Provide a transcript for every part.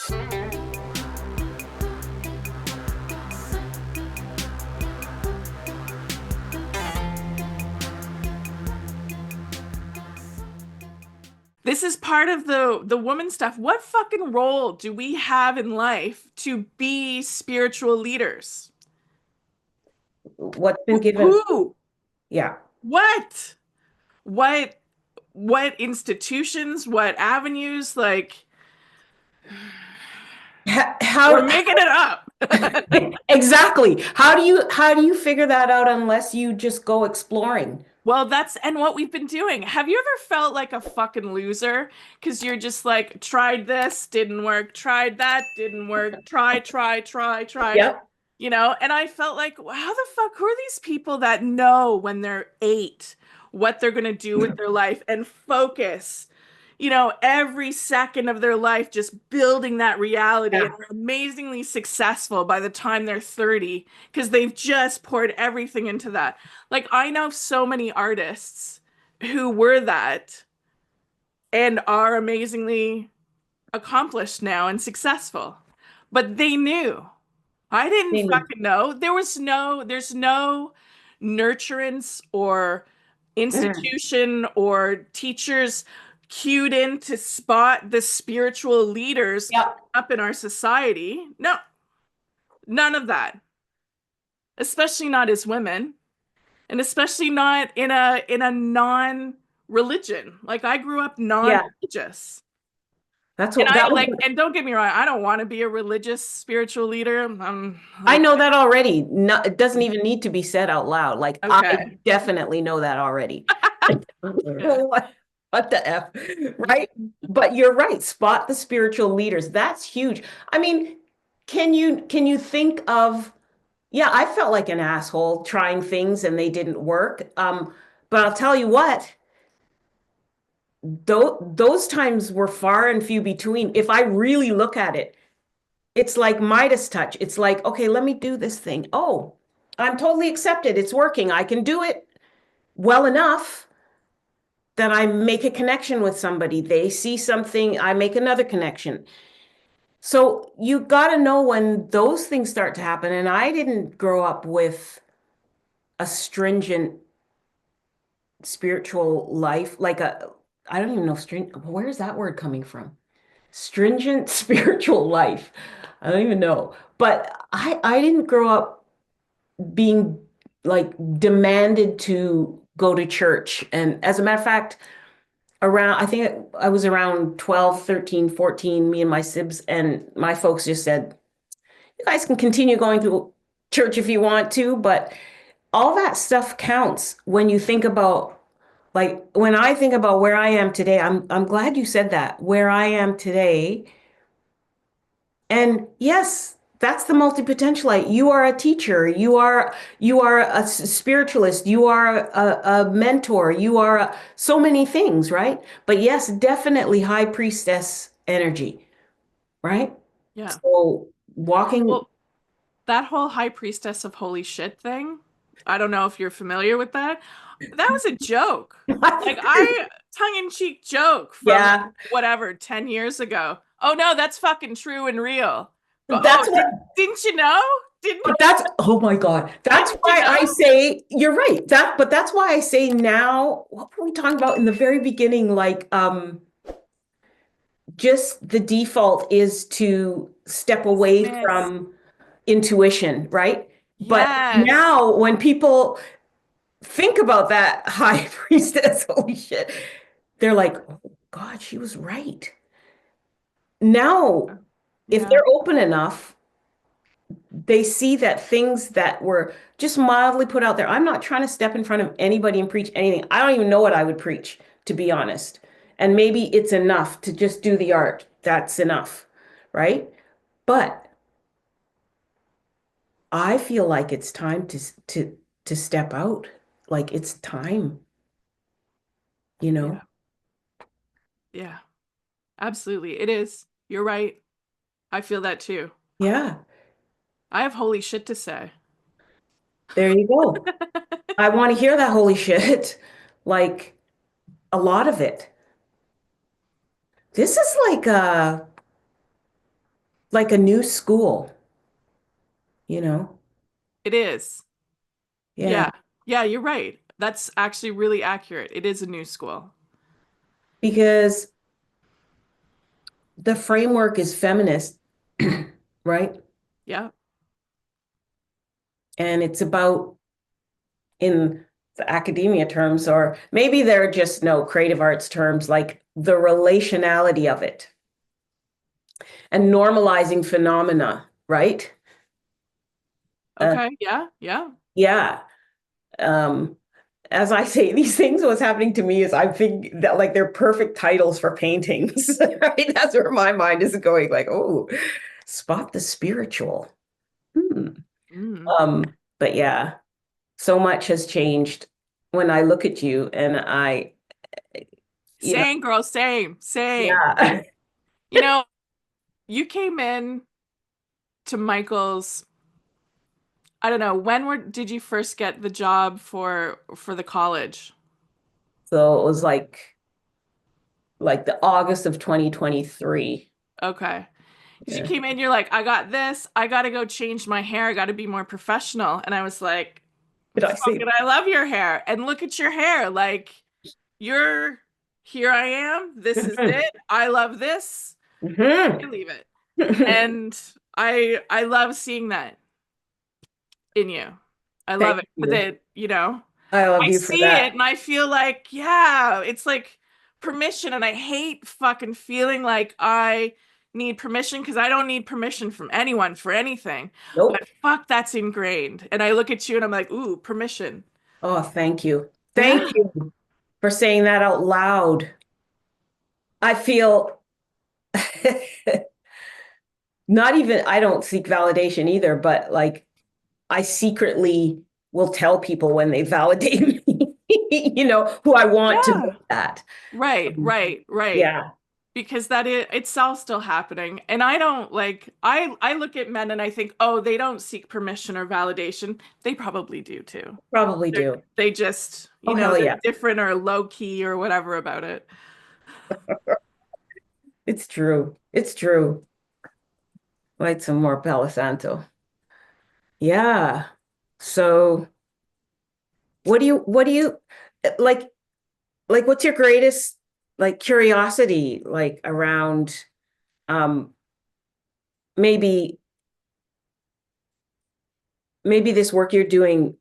This is part of the woman stuff. What fucking role do we have in life to be spiritual leaders? What's been given? Who? Yeah. What? What? What institutions? What avenues? Like, How we're making it up. exactly? How do you figure that out unless you just go exploring? Well, that's and what we've been doing. Have you ever felt like a fucking loser? Because you're just like, tried this, didn't work, tried that, didn't work, try. Yep. And I felt like, how the fuck, who are these people that know when they're 8 what they're gonna do with their life and focus, every second of their life just building that reality Yeah. and are amazingly successful by the time they're 30 because they've just poured everything into that. Like, I know so many artists who were that and are amazingly accomplished now and successful, but they knew. I didn't Maybe. fucking know. There's no nurturance or Mm. institution or teachers cued in to spot the spiritual leaders coming Yep. up in our society. No, none of that. Especially not as women, and especially not in a non-religion. Like, I grew up Yeah. non-religious. That's And what I that was. like, and don't get me wrong, I don't want to be a religious spiritual leader. I'm I like, know that already. No, it doesn't even need to be said out loud. Like I okay. definitely know that already. What the F, right? But you're right. Spot the spiritual leaders. That's huge. I mean, can you think of, yeah, I felt like an asshole trying things and they didn't work. But I'll tell you what, those times were far and few between. If I really look at it, it's like Midas touch. It's like, okay, let me do this thing. Oh, I'm totally accepted. It's working. I can do it well enough that I make a connection with somebody. They see something, I make another connection. So you got to know when those things start to happen. And I didn't grow up with a stringent spiritual life, I don't even know, where is that word coming from? Stringent spiritual life. I don't even know. But I didn't grow up being like demanded to go to church. And as a matter of fact, I think I was around 12, 13, 14, me and my sibs, and my folks just said, you guys can continue going to church if you want to, but all that stuff counts when you think about, like, when I think about where I am today. I'm glad you said that, where I am today. And yes, that's the multi-potentialite. You are a teacher. You are a spiritualist. You are a mentor. You are so many things, right? But yes, definitely high priestess energy, right? Yeah. So walking, Well, that whole high priestess of holy shit thing, I don't know if you're familiar with that. That was a joke. Like, I tongue-in-cheek joke from yeah, whatever, 10 years ago. Oh no, that's fucking true and real. But oh, that's what. didn't you know? Didn't But that's, oh my God. That's didn't you why know? I say, you're right. But that's why I say now, what were we talking about in the very beginning? Like, just the default is to step away Dismiss. from intuition, right? But Yes. now when people think about that high priestess, holy shit, they're like, oh God, she was right. Now, if Yeah. they're open enough, they see that things that were just mildly put out there. I'm not trying to step in front of anybody and preach anything. I don't even know what I would preach, to be honest. And maybe it's enough to just do the art. That's enough, right? But I feel like it's time to step out. Like it's time, you Yeah. know? Yeah. Absolutely. It is. You're right. I feel that too. Yeah, I have holy shit to say. there you go. I want to hear that holy shit. Like a lot of it. This is like like a new school, you know? It is. Yeah, Yeah. Yeah, you're right. That's actually really accurate. It is a new school. because the framework is feminist, right? Yeah. And it's about, in the academia terms, or maybe they're just no creative arts terms, like the relationality of it and normalizing phenomena, right? Uh, Okay. Yeah. Yeah. yeah. Um, as I say these things, what's happening to me is I think that like they're perfect titles for paintings, right? That's where my mind is going, like, oh, spot the spiritual. Hmm. Mm. But yeah, so much has changed when I look at you and you know, Same, girl. Same. Same. yeah. You know, you came in to Michael's, I don't know, did you first get the job for the college? So it was like the August of 2023. Okay. Because you Yeah. came in, you're like, I got this. I got to go change my hair. I got to be more professional. And I was like, Did I say fucking, I love your hair. And look at your hair. Like, you're here I am. This is that? it. I love this. Hmm. You leave it. And I love seeing that in you. I love Thank it because you. I love I you for see it that. and I feel like, yeah, it's like permission. And I hate fucking feeling like I need permission because I don't need permission from anyone for anything. But Nope. fuck, that's ingrained. And I look at you and I'm like, ooh, permission. Oh, thank you. Yeah. Thank you for saying that out loud. I feel not even, I don't seek validation either, but like I secretly will tell people when they validate me, who I want to Yeah. know that. Right, Um, right, right. yeah. Because it's all still happening. And I don't like I look at men and I think, oh, they don't seek permission or validation. They probably do too. Probably They're, do. they just, Oh, hell they're yeah. different or low key or whatever about it. It's true. It's true. Light some more Palo Santo. Yeah. So what do you like what's your greatest like curiosity like around um maybe this work you're doing,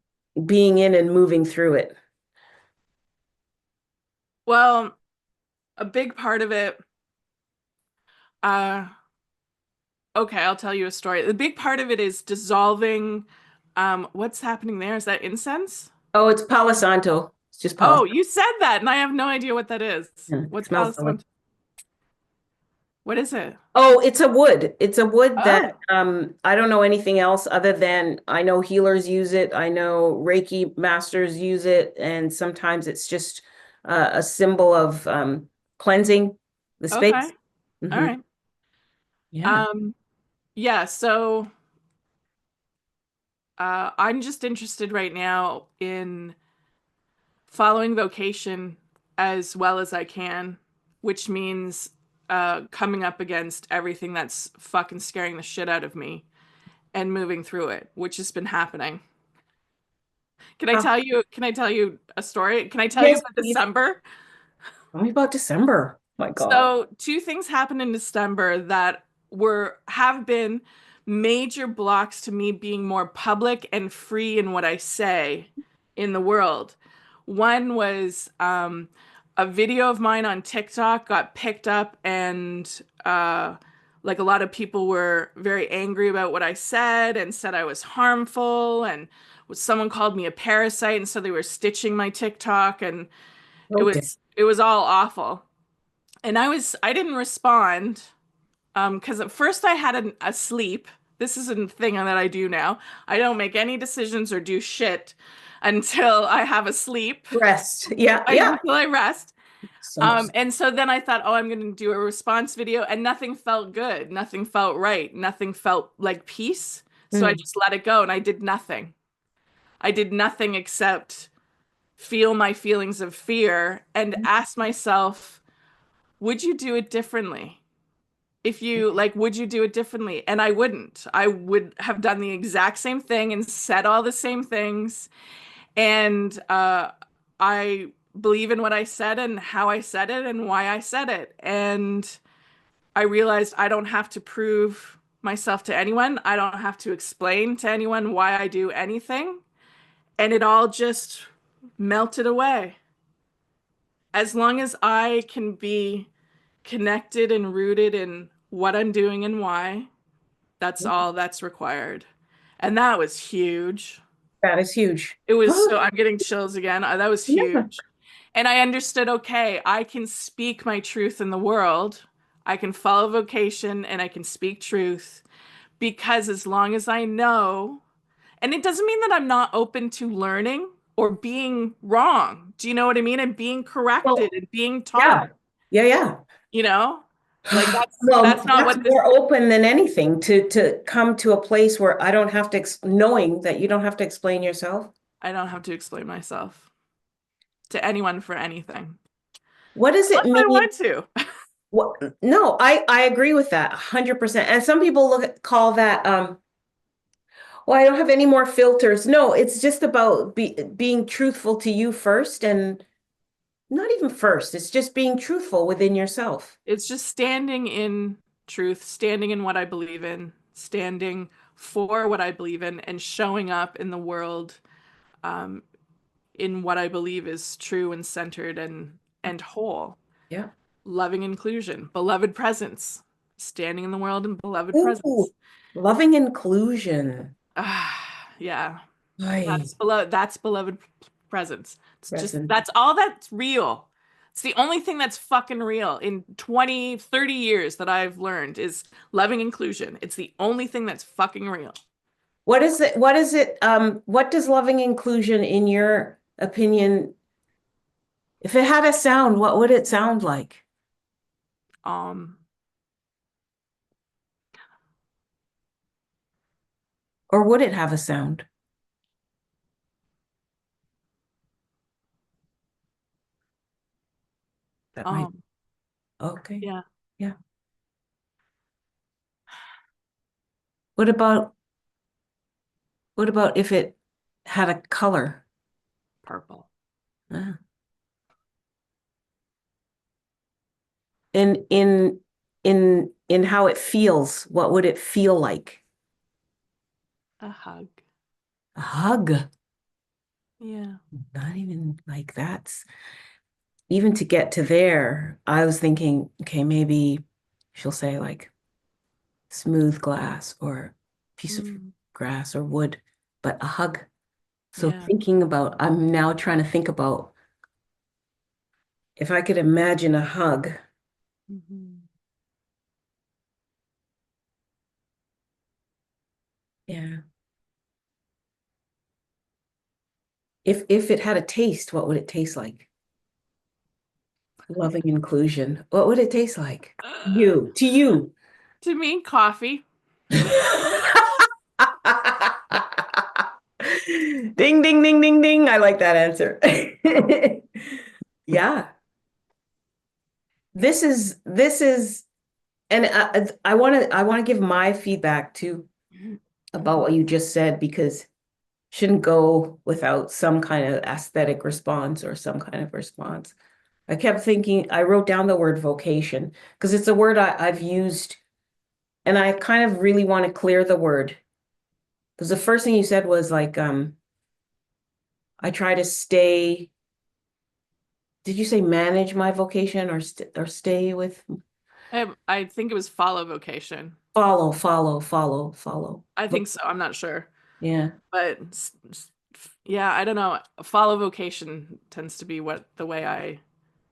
being in and moving through it? Well, a big part of it, uh, okay, I'll tell you a story. The big part of it is dissolving. What's happening there? Is that incense? Oh, it's Palo Santo. It's just Palo Oh, Santo. you said that, and I have no idea what that is. It What's smells Palo delicious. Santo? What is it? Oh, it's a wood. It's a wood that Oh, I don't know anything else other than I know healers use it. I know Reiki masters use it, and sometimes it's just a symbol of cleansing the okay. space. All Hmm. right. Yeah. Um, yeah, so I'm just interested right now in following vocation as well as I can, which means coming up against everything that's fucking scaring the shit out of me and moving through it, which has been happening. Ah, Can I tell you a story? Can I tell you yes, about please. December? Tell me about December. My God. So, two things happened in December that have been major blocks to me being more public and free in what I say in the world. One was a video of mine on TikTok got picked up, and like a lot of people were very angry about what I said and said I was harmful, and someone called me a parasite, and so they were stitching my TikTok, and Oh, damn. it was all awful. And I didn't respond because at first I had a sleep. This is a thing that I do now. I don't make any decisions or do shit until I have a sleep, Rest. Yeah, yeah. until I rest. So much. And so then I thought, oh, I'm going to do a response video, and nothing felt good. Nothing felt right. Nothing felt like peace. So I Mm. just let it go and I did nothing. I did nothing except feel my feelings of fear and ask myself, would you do it differently? if you like, would you do it differently? And I wouldn't. I would have done the exact same thing and said all the same things. And I believe in what I said and how I said it and why I said it. And I realized I don't have to prove myself to anyone. I don't have to explain to anyone why I do anything. And it all just melted away. As long as I can be connected and rooted in what I'm doing and why, that's all that's required. And that was huge. That is huge. It was so, I'm getting chills again. That was Yeah. huge. And I understood, okay, I can speak my truth in the world. I can follow vocation and I can speak truth because as long as I know, and it doesn't mean that I'm not open to learning or being wrong. Do you know what I mean? And being corrected Well, and being taught, yeah. Yeah, yeah. you know? Like that's Well, not that's what this more open than anything to come to a place where I don't have to knowing that you don't have to explain yourself. I don't have to explain myself to anyone for anything. What does it Unless I mean? want to. What, no, I agree with that 100%. And some people call that well, I don't have any more filters. No, it's just about being truthful to you first and not even first. It's just being truthful within yourself. It's just standing in truth, standing in what I believe in, standing for what I believe in, and showing up in the world um, in what I believe is true and centered and whole. Yeah. Loving inclusion, beloved presence, standing in the world in beloved Ooh, presence. loving inclusion. Yeah, Ay, that's beloved presence. It's just present. that's all that's real. It's the only thing that's fucking real in 20, 30 years that I've learned is loving inclusion. It's the only thing that's fucking real. What is it? What is it? What does loving inclusion, in your opinion, if it had a sound, what would it sound like? Um, Or would it have a sound? That might, um, okay. yeah, Yeah. What about if it had a color? purple. Ah. In how it feels, what would it feel like? A hug. A hug. Yeah. Not even like that's even to get to there. I was thinking, okay, maybe she'll say like smooth glass or piece of Mm, grass or wood, but a hug. So yeah. I'm now trying to think about if I could imagine a hug. Mhm. Yeah. If it had a taste, what would it taste like? Loving inclusion. What would it taste like? To you. To me, coffee. Ding, ding, ding, ding, ding. I like that answer. Yeah. This is, and I want to give my feedback too about what you just said because shouldn't go without some kind of aesthetic response or some kind of response. I kept thinking, I wrote down the word vocation because it's a word I've used and I kind of really want to clear the word. Because the first thing you said was like, I try to stay, did you say manage my vocation or stay with I think it was follow vocation. follow, follow, follow, follow. I think so. I'm not sure. Yeah. But yeah, I don't know. Follow vocation tends to be what the way I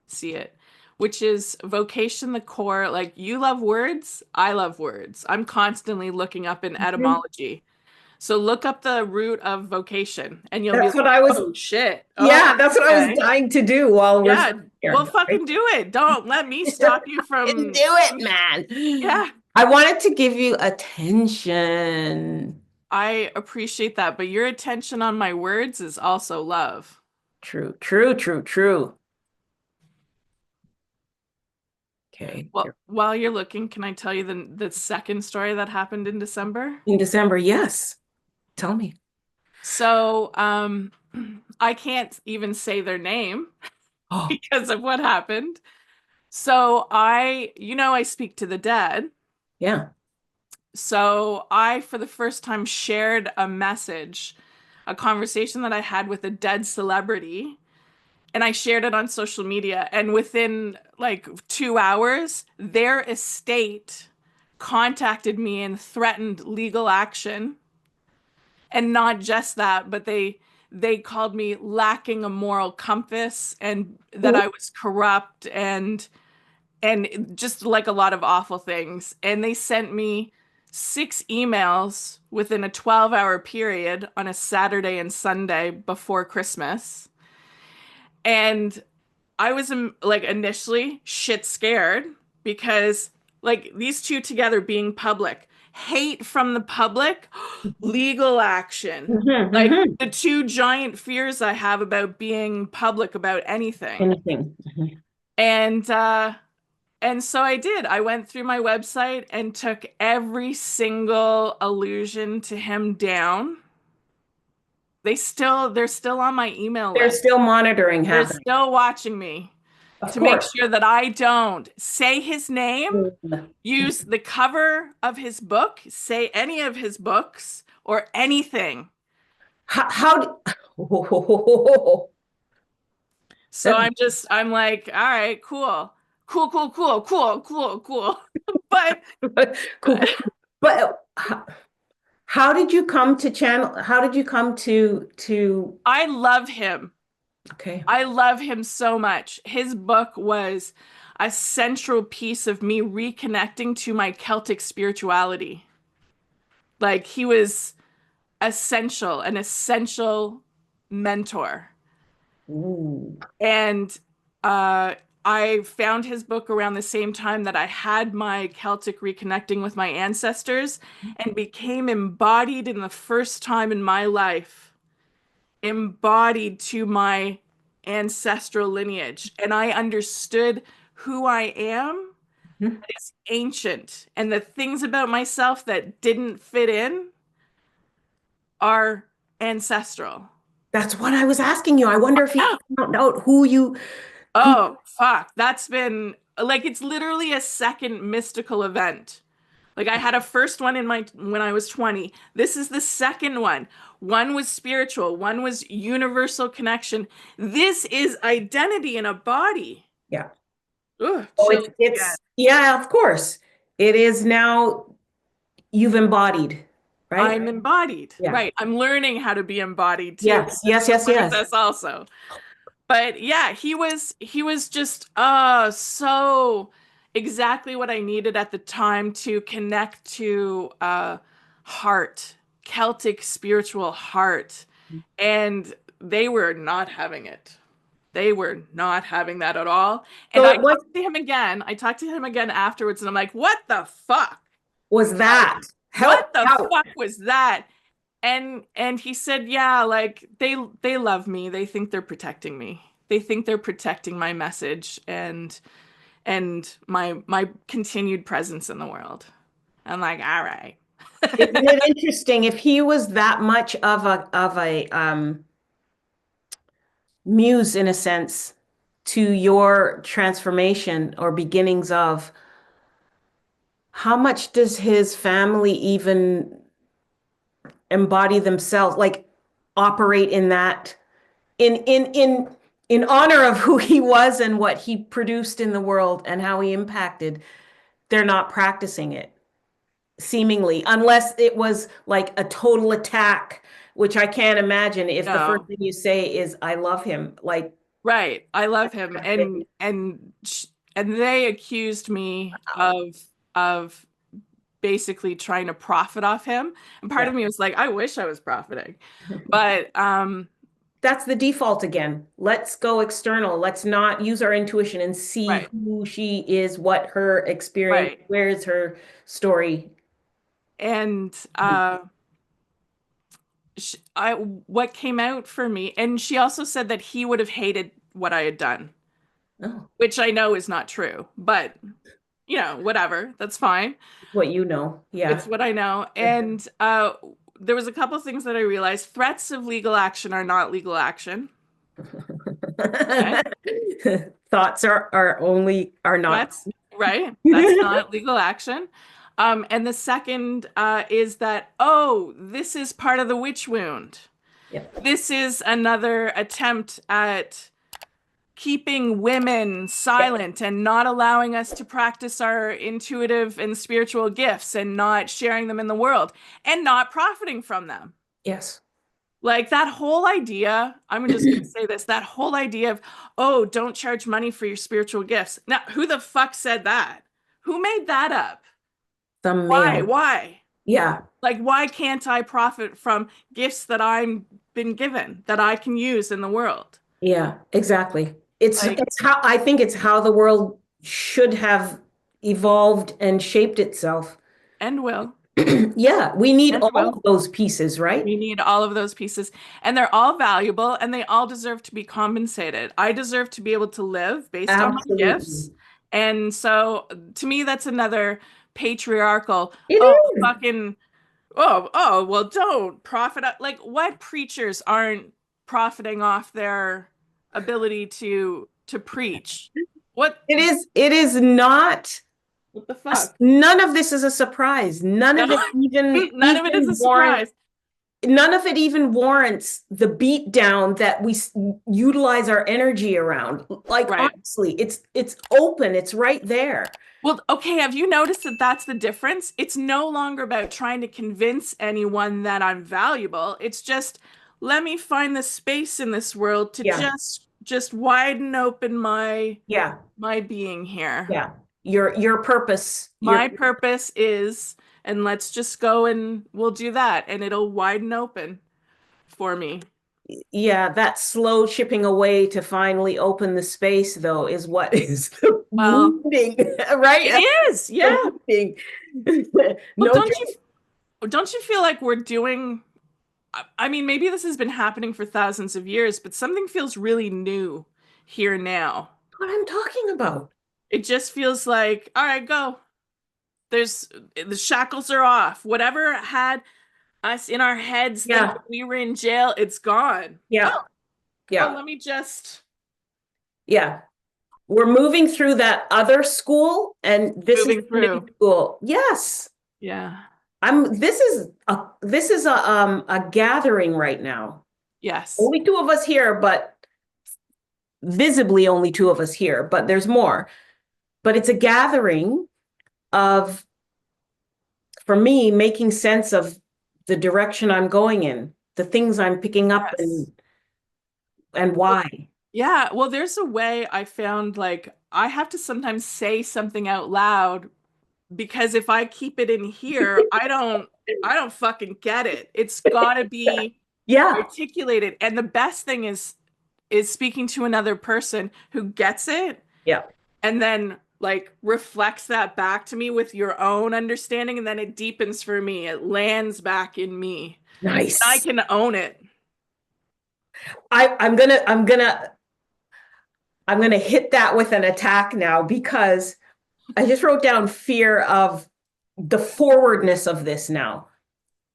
see it, which is vocation, the core. Like you love words, I love words. I'm constantly looking up in Mhm. etymology. So look up the root of vocation and you'll be That's like, what I was, oh shit. yeah, Oh, that's what I was okay. dying to do while we're Yeah. Well, here. fucking do it. Don't let me stop you Didn't from, do it, man. yeah. I wanted to give you attention. I appreciate that, but your attention on my words is also love. True, true, true, true. Okay. Well, while you're looking, can I tell you the second story that happened in December? In December, yes. Tell me. So, I can't even say their name Oh, because of what happened. So I speak to the dead. yeah. So I, for the first time, shared a message, a conversation that I had with a dead celebrity, and I shared it on social media. And within like 2 hours, their estate contacted me and threatened legal action. And not just that, but they called me lacking a moral compass and that Ooh. I was corrupt and just like a lot of awful things. And they sent me 6 emails within a 12-hour period on a Saturday and Sunday before Christmas. And I was like initially shit scared because like these two together being public, hate from the public, legal action. Mhm, Like mhm. the two giant fears I have about being public about anything. Anything. Mhm. And so I did. I went through my website and took every single allusion to him down. They're still on my email There's list. still monitoring They're happening. still watching me Of to make course. sure that I don't say his name, Mm. use the cover of his book, say any of his books or anything. How So that, I'm like, all right, cool. Cool, cool, cool, cool, cool, cool. But cool. But how did you come to channel? How did you come to I love him. okay. I love him so much. His book was a central piece of me reconnecting to my Celtic spirituality. Like he was an essential mentor. Ooh. And I found his book around the same time that I had my Celtic reconnecting with my ancestors and became embodied in the first time in my life, embodied to my ancestral lineage. And I understood who I am Mhm. is ancient, and the things about myself that didn't fit in are ancestral. That's what I was asking you. I wonder if you found out who Oh, fuck. That's been like it's literally a second mystical event. Like I had a first one in my when I was 20. This is the second one. One was spiritual, one was universal connection. This is identity in a body. yeah. Ugh, Oh, chills again. it's yeah, of course. It is now you've embodied, right? I'm embodied. Yeah. Right. I'm learning how to be embodied too. Yes, This yes, is a yes, yes. process also. But yeah, he was just so exactly what I needed at the time to connect to heart, Celtic spiritual heart. And they were not having it. They were not having that at all. And So I it talked to him again. I talked to him again afterwards, and I'm like, what the fuck? was Like, that. Help what the out. fuck was that? And he said, yeah, like they love me. They think they're protecting me. They think they're protecting my message and my continued presence in the world. I'm like, all right. Isn't it interesting if he was that much of a muse in a sense to your transformation or beginnings of how much does his family even embody themselves, like operate in that in honor of who he was and what he produced in the world and how he impacted, they're not practicing it seemingly, unless it was like a total attack, which I can't imagine if the first No. thing you say is, I love him. Like, Right. I love him. And they accused me wow. of basically trying to profit off him. And part Yeah. of me was like, I wish I was profiting. But That's the default again. Let's go external. Let's not use our intuition and see right. who she is, what her experience, Right. where's her story. And what came out for me, and she also said that he would have hated what I had done. Oh, which I know is not true, but whatever, that's fine. what you know. It's Yeah. what I know. And there was a couple of things that I realized. Threats of legal action are not legal action. Okay? Thoughts are not. Threats, right? That's not legal action. And the second is that, oh, this is part of the witch wound. Yep. This is another attempt at keeping women Yep. silent and not allowing us to practice our intuitive and spiritual gifts and not sharing them in the world and not profiting from them. Yes. Like that whole idea, I'm just going to say this, that whole idea of, oh, don't charge money for your spiritual gifts. Now, who the fuck said that? Who made that up? Some Why? male. Why? Yeah. Like, why can't I profit from gifts that I've been given that I can use in the world? Yeah, exactly. Like, It's how I think it's how the world should have evolved and shaped itself. and will, Yeah, we need and all will. of those pieces, right? We need all of those pieces, and they're all valuable, and they all deserve to be compensated. I deserve to be able to live based on my gifts. Absolutely. And so to me, that's another patriarchal, It oh, is. fucking, oh, well, don't profit. Like, what preachers aren't profiting off their ability to preach? What, It is not what the fuck? none of this is a surprise. None No, of it none of it is a surprise. none of it even warrants the beat down that we utilize our energy around. Like Right. honestly, it's open, it's right there. Well, okay, have you noticed that that's the difference? It's no longer about trying to convince anyone that I'm valuable. It's just let me find the space in this world to Yeah. just widen open Yeah. my being here. Yeah. Your purpose, My purpose is, and let's just go and we'll do that, and it'll widen open for me. yeah, that slow chipping away to finally open the space though is what is the Well, wounding, right? it is, yeah. The wounding. Well, No joke. don't you feel like we're doing I mean, maybe this has been happening for thousands of years, but something feels really new here now. What I'm talking about. It just feels like, all right, go. There's the shackles are off. Whatever had us in our heads thinking Yeah. we were in jail, it's gone. Yeah. Oh, Yeah. let me just Yeah. We're moving through that other school and this is moving the new through. school. Yes. Yeah. This is a gathering right now. Yes. Only two of us here, but visibly only two of us here, but there's more. But it's a gathering of, for me, making sense of the direction I'm going in, the things I'm picking up Yes. and why. Yeah. Well, there's a way I found like I have to sometimes say something out loud because if I keep it in here, I don't fucking get it. It's got to be Yeah. articulated. And the best thing is speaking to another person who gets it Yeah. and then like reflects that back to me with your own understanding and then it deepens for me. It lands back in me. And I Nice. can own it. I'm gonna hit that with an attack now because I just wrote down fear of the forwardness of this now.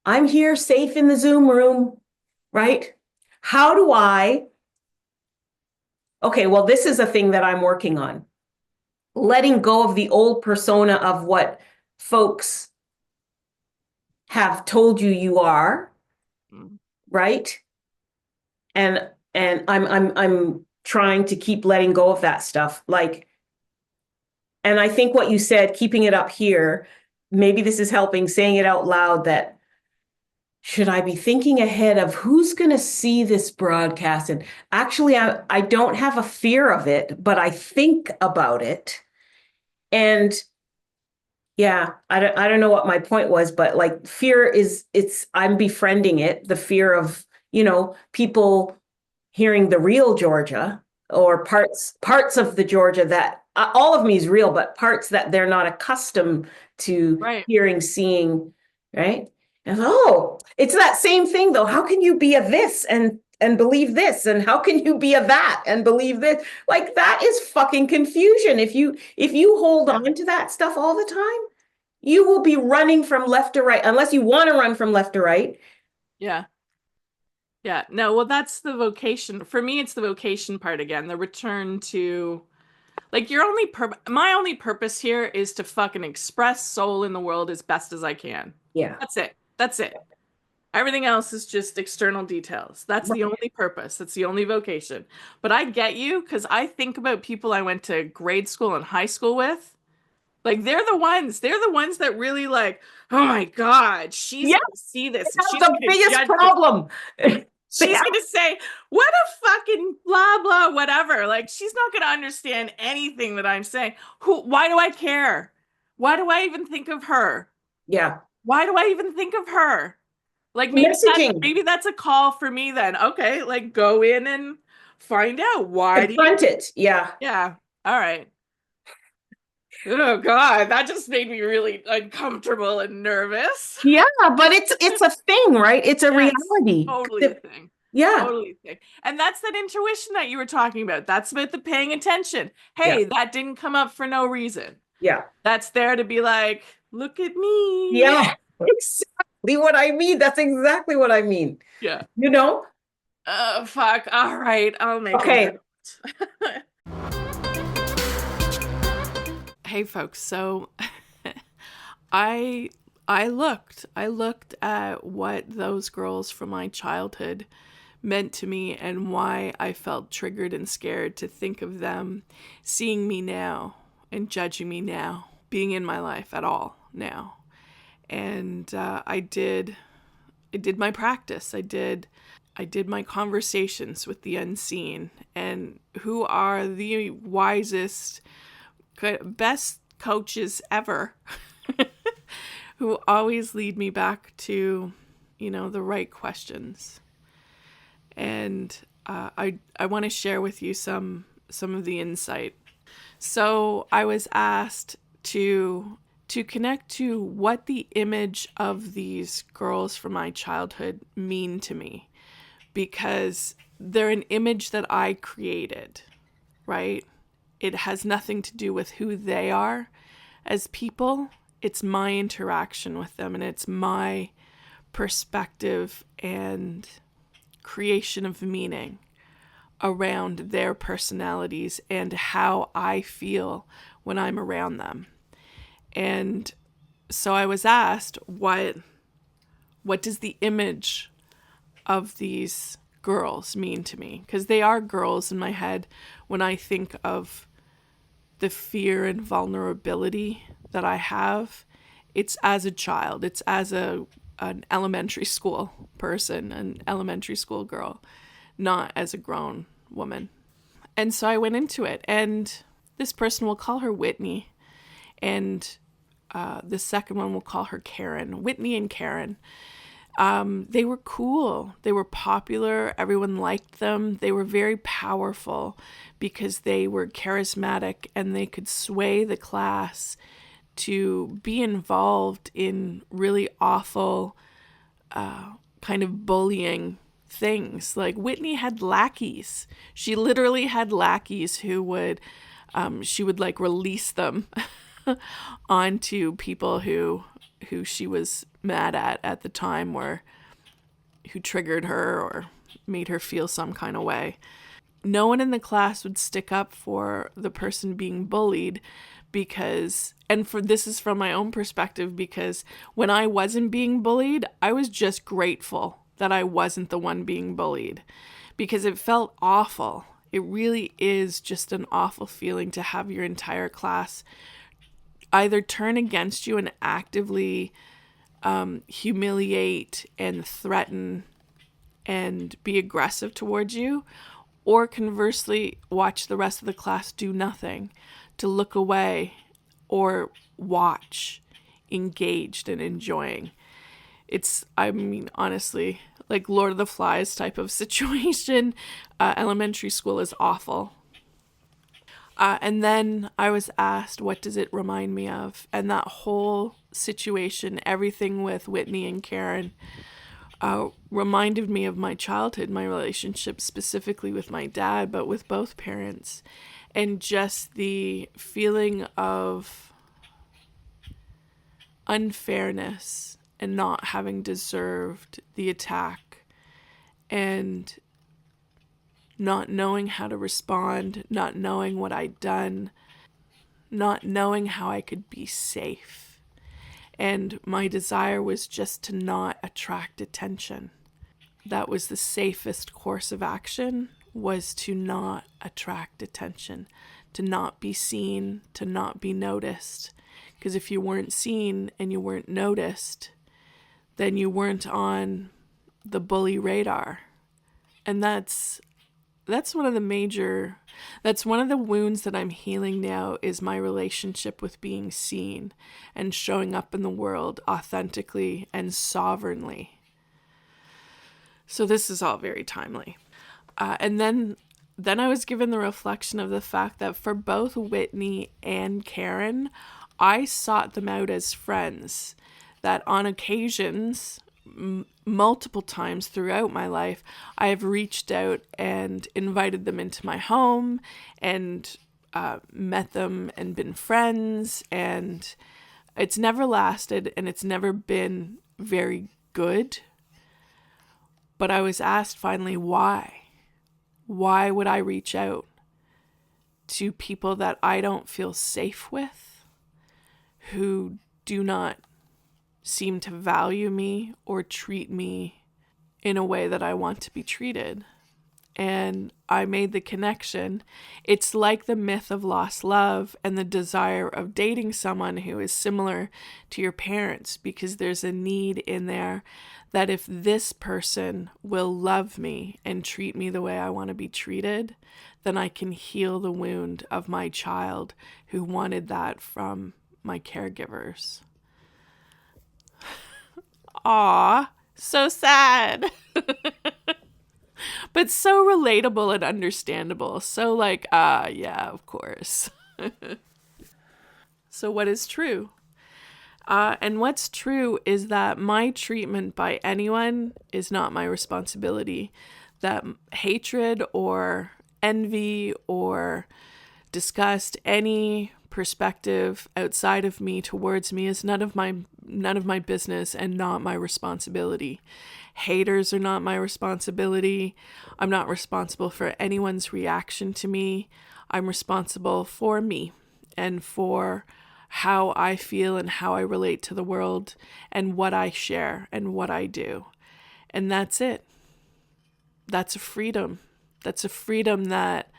I'm here safe in the Zoom room, right? How do okay, well, this is a thing that I'm working on. Letting go of the old persona of what folks have told you you are, right? And I'm trying to keep letting go of that stuff. Like, and I think what you said, keeping it up here, maybe this is helping, saying it out loud, that should I be thinking ahead of who's going to see this broadcast? And actually, I don't have a fear of it, but I think about it. And yeah, I don't know what my point was, but like fear I'm befriending it, the fear of, people hearing the real Georgia or parts of the Georgia that all of me is real, but parts that they're not accustomed to Right. hearing, seeing, right? And it's that same thing though. How can you be a this and and believe this? And how can you be a that and believe this? Like, that is fucking confusion. If you hold on to that stuff all the time, you will be running from left to right, unless you want to run from left to right. Yeah. Yeah. No, well, that's the vocation. For me, it's the vocation part again, the return to like my only purpose here is to fucking express soul in the world as best as I can. Yeah. That's it. That's it. Everything else is just external details. That's the only purpose. That's the only vocation. But I get you because I think about people I went to grade school and high school with. Like they're the ones that really like, oh my God, she's Yeah, gonna see this and that's she's the gonna biggest judge this. problem. She's gonna say, what a fucking blah blah, whatever. Like she's not gonna understand anything that I'm saying. Why do I care? Why do I even think of her? Yeah. Why do I even think of her? Like Messaging. maybe that's a call for me then. Okay, like go in and find out why do you. Confront it. Yeah. Yeah. All right. Oh God, that just made me really uncomfortable and nervous. Yeah, but it's a thing, right? It's a Yes, reality. totally a thing. Yeah. Totally a thing. And that's that intuition that you were talking about. That's about the paying attention. Yeah. Hey, that didn't come up for no reason. Yeah. That's there to be like, look at me. Yeah. Exactly what I mean. That's exactly what I mean. Yeah. You know? Oh, fuck. All right. I'll make Okay. it. Hey folks, so I looked at what those girls from my childhood meant to me and why I felt triggered and scared to think of them seeing me now and judging me now, being in my life at all now. And I did my practice. I did my conversations with the unseen and who are the wisest, best coaches ever who always lead me back to, the right questions. And I want to share with you some of the insight. So I was asked to connect to what the image of these girls from my childhood mean to me, because they're an image that I created, right? It has nothing to do with who they are as people. It's my interaction with them and it's my perspective and creation of meaning around their personalities and how I feel when I'm around them. And so I was asked, what does the image of these girls mean to me? Because they are girls in my head when I think of the fear and vulnerability that I have. It's as a child. It's as an elementary school person, an elementary school girl, not as a grown woman. And so I went into it, and this person, we'll call her Whitney, and the second one we'll call her Karen. Whitney and Karen. They were cool. They were popular. Everyone liked them. They were very powerful because they were charismatic and they could sway the class to be involved in really awful kind of bullying things. Like Whitney had lackeys. She literally had lackeys who would, she would like release them onto people who she was mad at the time, or who triggered her or made her feel some kind of way. No one in the class would stick up for the person being bullied because, and for this is from my own perspective, because when I wasn't being bullied, I was just grateful that I wasn't the one being bullied, because it felt awful. It really is just an awful feeling to have your entire class either turn against you and actively humiliate and threaten and be aggressive towards you, or conversely watch the rest of the class do nothing, to look away or watch, engaged and enjoying. It's, I mean, honestly, like Lord of the Flies type of situation. Elementary school is awful. And then I was asked, what does it remind me of? And that whole situation, everything with Whitney and Karen, reminded me of my childhood, my relationship specifically with my dad, but with both parents, and just the feeling of unfairness and not having deserved the attack, and not knowing how to respond, not knowing what I'd done, not knowing how I could be safe. And my desire was just to not attract attention. That was the safest course of action, was to not attract attention, to not be seen, to not be noticed. Because if you weren't seen and you weren't noticed, then you weren't on the bully radar. And that's one of the wounds that I'm healing now, is my relationship with being seen and showing up in the world authentically and sovereignly. So this is all very timely. And then I was given the reflection of the fact that for both Whitney and Karen, I sought them out as friends, that on occasions, multiple times throughout my life, I have reached out and invited them into my home and met them and been friends, and it's never lasted and it's never been very good. But I was asked finally, why? Why would I reach out to people that I don't feel safe with, who do not seem to value me or treat me in a way that I want to be treated? And I made the connection. It's like the myth of lost love and the desire of dating someone who is similar to your parents, because there's a need in there that if this person will love me and treat me the way I want to be treated, then I can heal the wound of my child who wanted that from my caregivers. Aw, so sad. But so relatable and understandable. So like, yeah, of course. So what is true? And what's true is that my treatment by anyone is not my responsibility. That hatred or envy or disgust, any perspective outside of me towards me, is none of my business and not my responsibility. Haters are not my responsibility. I'm not responsible for anyone's reaction to me. I'm responsible for me and for how I feel and how I relate to the world and what I share and what I do. And that's it. That's a freedom. That's a freedom that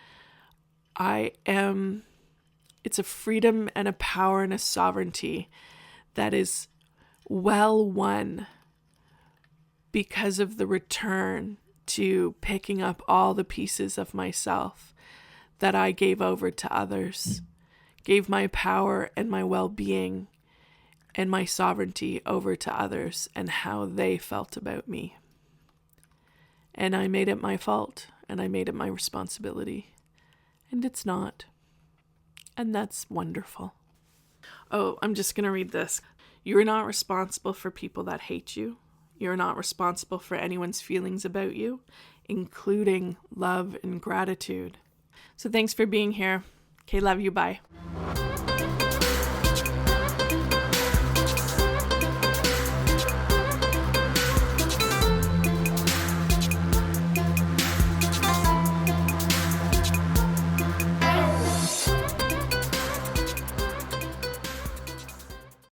it's a freedom and a power and a sovereignty that is well won because of the return to picking up all the pieces of myself that I gave over to others, gave my power and my well-being and my sovereignty over to others and how they felt about me. And I made it my fault and I made it my responsibility. And it's not. And that's wonderful. Oh, I'm just going to read this. You are not responsible for people that hate you. You're not responsible for anyone's feelings about you, including love and gratitude. So thanks for being here. Okay, love you. Bye.